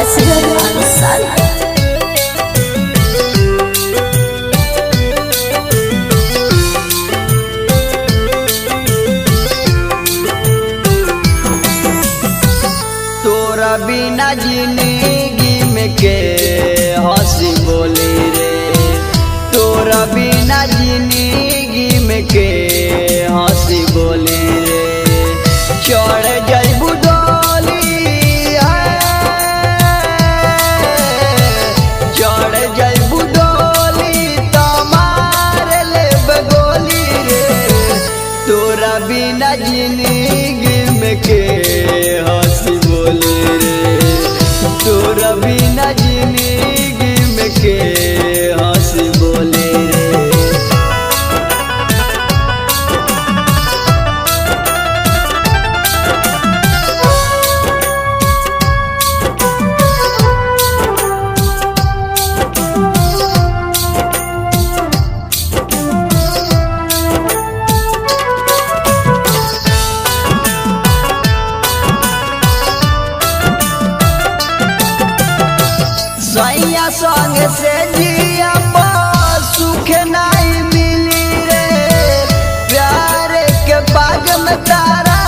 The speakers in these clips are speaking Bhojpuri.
Asgar Ansari. तोरा बिना जिंदगी में के हंसी बोली रे, तोरा बिना जिंदगी में के हंसी बोली रे। चढ़ जइबू डोली चढ़ जइबू डोली तो मार लेब गोली रे। तोरा बिना जिंदगी में के हंसी बोली रे, तोरा बिना जिंदगी में के हंसी बोली रे। सैया संग से जिया सुख नहीं मिली रे, प्यार के बाग में तारा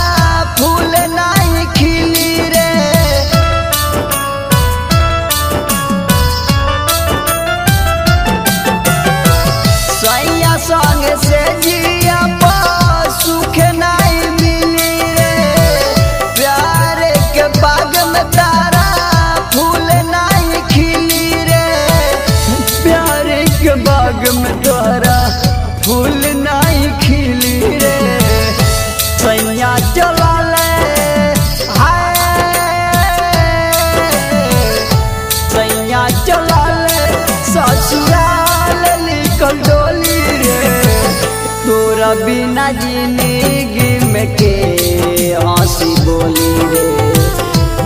फूल नहीं खिली रे। सैया संग से जिया सुख नहीं मिली रे, प्यार के बाग में तारा फूल नहीं खिली रे। प्यार के बाग में तोरा फूल नहीं खिली रे। सैया चला ले सैया चला ले ससुराल निकल डोली रे। तोरा बिना जिंदगी में के हंसी बोली रे,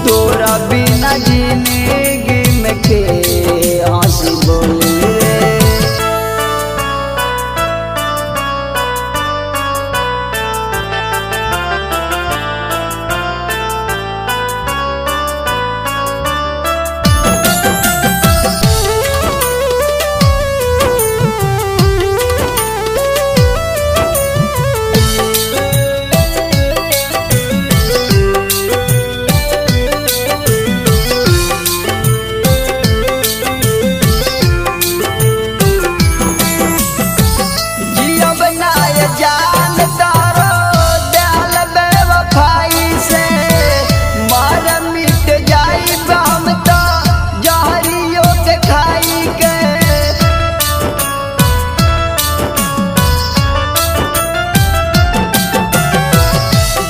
तोरा बिना जिंदगी में के हंसी बोली रे। जान तारो दयाल बेवफाई से मार मिट जाई हम तो जहरियो के खाई के।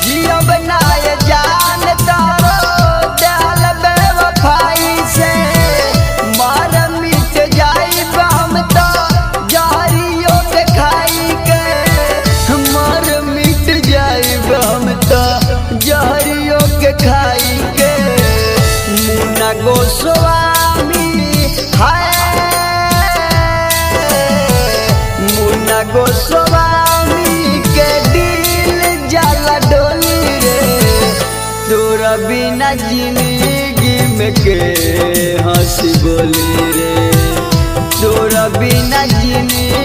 जियब नाय जान तारो दयाल बेवफाई से मार मिट जाई हम तो जहरियो के खाई के। मर मिट जाए हम तो जहरियो के खाई के। मुन्ना गोस्वामी मुन्ना गोस्वामी के दिल जाला डोली रे। तोरा बिना जिंदगी में के हंसी बोली रे, तोरा बिना जिंदगी